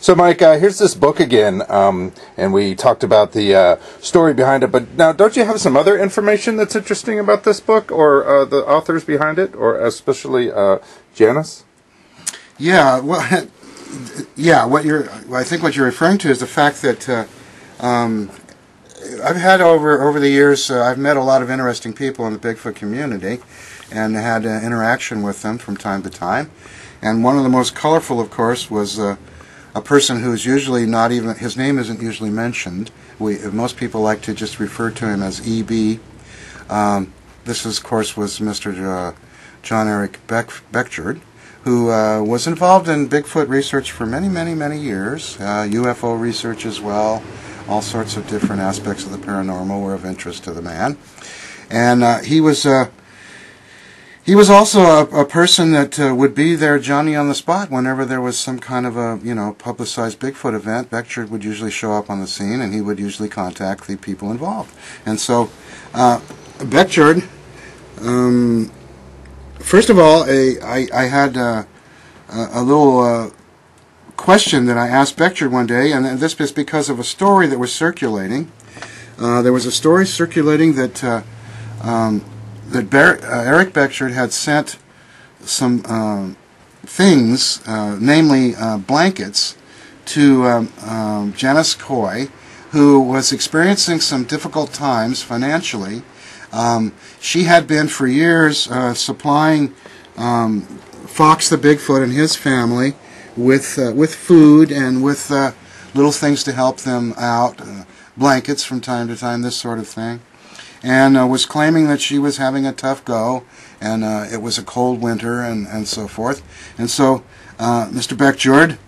So, Mike, here's this book again, and we talked about the story behind it. But now, don't you have some other information that's interesting about this book, or the authors behind it, or especially Janice? Yeah, well, yeah. I think what you're referring to is the fact that I've had over the years, I've met a lot of interesting people in the Bigfoot community, and had interaction with them from time to time. And one of the most colorful, of course, was a person who's usually not even, his name isn't usually mentioned. Most people like to just refer to him as EB. This, of course, was Mr. Jon-Erik Beckjord, who was involved in Bigfoot research for many, many, many years, UFO research as well. All sorts of different aspects of the paranormal were of interest to the man. And he was also a person that would be there, Johnny on the spot, whenever there was some kind of a, publicized Bigfoot event. Beckjord would usually show up on the scene, and he would usually contact the people involved. And so, Beckjord, first of all, I had a little question that I asked Beckjord one day, and this is because of a story that was circulating. There was a story circulating that Eric Beckjord had sent some things, namely blankets, to Janice Coy, who was experiencing some difficult times financially. She had been for years supplying Fox the Bigfoot and his family with food and with little things to help them out, blankets from time to time, this sort of thing. And was claiming that she was having a tough go, and it was a cold winter, and so forth. And so Mr. Beckjord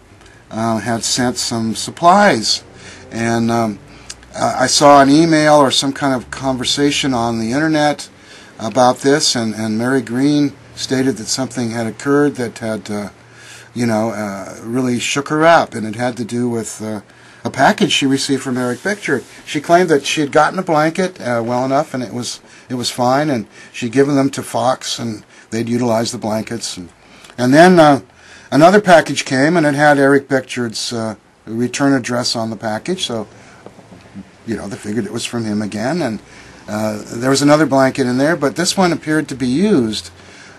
had sent some supplies, and I saw an email or some kind of conversation on the internet about this, and Mary Green stated that something had occurred that had, really shook her up, and it had to do with a package she received from Eric Beckjord. She claimed that she had gotten a blanket well enough, and it was fine, and she'd given them to Fox, and they'd utilized the blankets. And then another package came, and it had Eric Beckjord's return address on the package, so, they figured it was from him again, and there was another blanket in there, but this one appeared to be used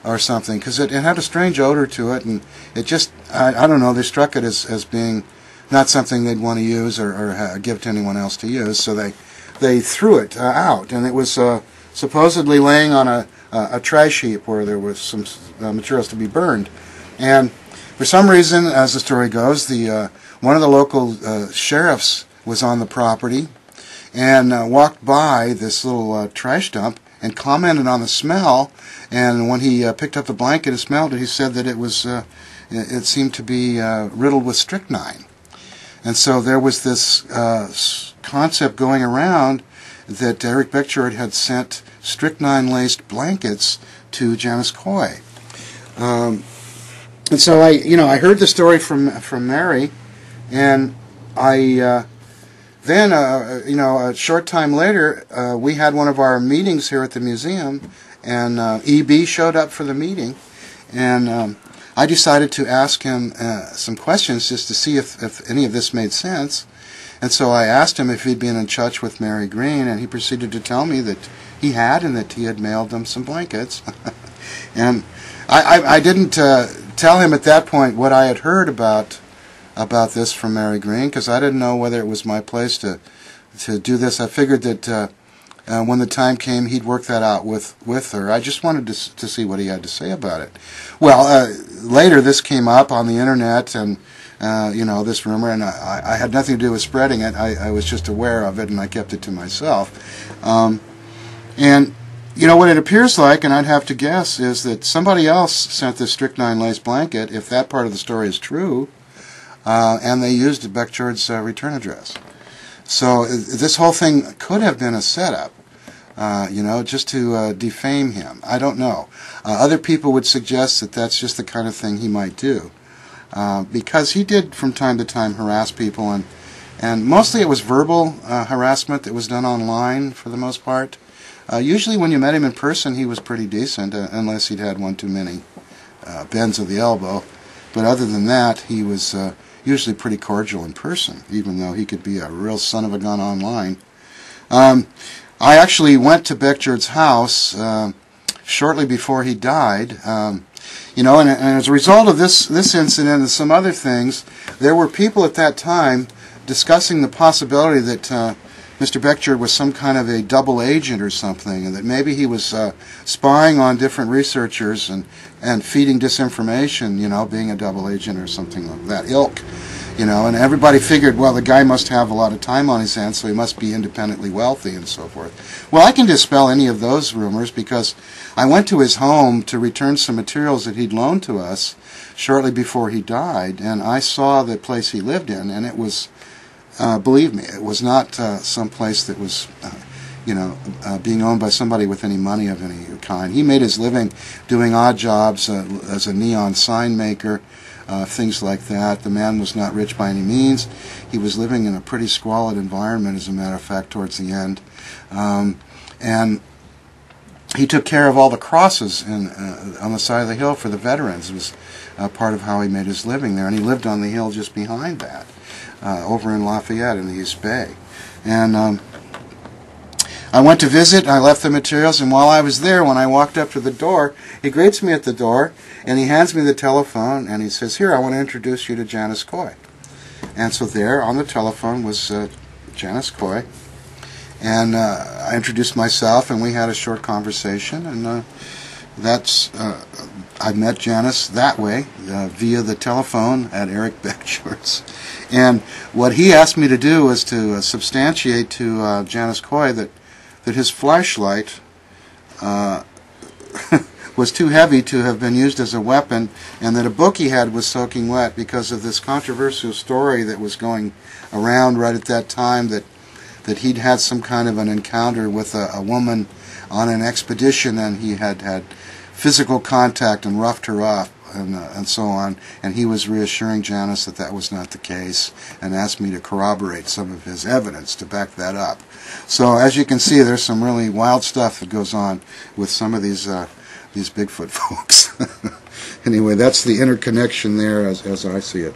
or something, because it had a strange odor to it, and it just, I don't know, they struck it as being not something they'd want to use or give to anyone else to use, so they threw it out, and it was supposedly laying on a trash heap where there was some materials to be burned. And for some reason, as the story goes, one of the local sheriffs was on the property and walked by this little trash dump and commented on the smell, and when he picked up the blanket and smelled it, he said that it seemed to be riddled with strychnine. And so there was this concept going around that Eric Beckjord had sent strychnine-laced blankets to Janice Coy. And so I heard the story from Mary, and then a short time later, we had one of our meetings here at the museum, and EB showed up for the meeting, and I decided to ask him some questions just to see if any of this made sense. And so I asked him if he'd been in touch with Mary Green, and he proceeded to tell me that he had, and that he had mailed them some blankets. And I didn't tell him at that point what I had heard about this from Mary Green, because I didn't know whether it was my place to do this. I figured that when the time came, he'd work that out with her. I just wanted to see what he had to say about it. Well, later this came up on the internet, and this rumor, and I had nothing to do with spreading it. I was just aware of it, and I kept it to myself. And what it appears like, and I'd have to guess, is that somebody else sent this strychnine-laced blanket, if that part of the story is true, and they used Beckjord's return address. So this whole thing could have been a setup, just to defame him. I don't know. Other people would suggest that that's just the kind of thing he might do, because he did from time to time harass people, and mostly it was verbal harassment that was done online for the most part. Usually when you met him in person, he was pretty decent, unless he'd had one too many bends of the elbow. But other than that, he was usually pretty cordial in person, even though he could be a real son of a gun online. I actually went to Beckjord's house shortly before he died. You know, and as a result of this incident and some other things, there were people at that time discussing the possibility that Mr. Beckjord was some kind of a double agent or something, and that maybe he was spying on different researchers and feeding disinformation, you know, being a double agent or something like that ilk. You know, and everybody figured, well, the guy must have a lot of time on his hands, so he must be independently wealthy and so forth. Well, I can dispel any of those rumors because I went to his home to return some materials that he'd loaned to us shortly before he died, and I saw the place he lived in, and it was, believe me, it was not some place that was, you know, being owned by somebody with any money of any kind. He made his living doing odd jobs as a neon sign maker, things like that. The man was not rich by any means. He was living in a pretty squalid environment, as a matter of fact, towards the end. And he took care of all the crosses on the side of the hill for the veterans. It was part of how he made his living there. And he lived on the hill just behind that, over in Lafayette in the East Bay. And I went to visit, I left the materials, and while I was there, when I walked up to the door, he greets me at the door, and he hands me the telephone, and he says, "Here, I want to introduce you to Janice Coy." And so there, on the telephone, was Janice Coy, and I introduced myself, and we had a short conversation, and I met Janice that way, via the telephone at Eric Beckjord's. And what he asked me to do was to substantiate to Janice Coy that his flashlight was too heavy to have been used as a weapon, and that a book he had was soaking wet because of this controversial story that was going around right at that time that he'd had some kind of an encounter with a woman on an expedition, and he had had physical contact and roughed her up and so on, and he was reassuring Janice that that was not the case and asked me to corroborate some of his evidence to back that up. So as you can see, there's some really wild stuff that goes on with some of these Bigfoot folks. Anyway, that's the interconnection there as I see it.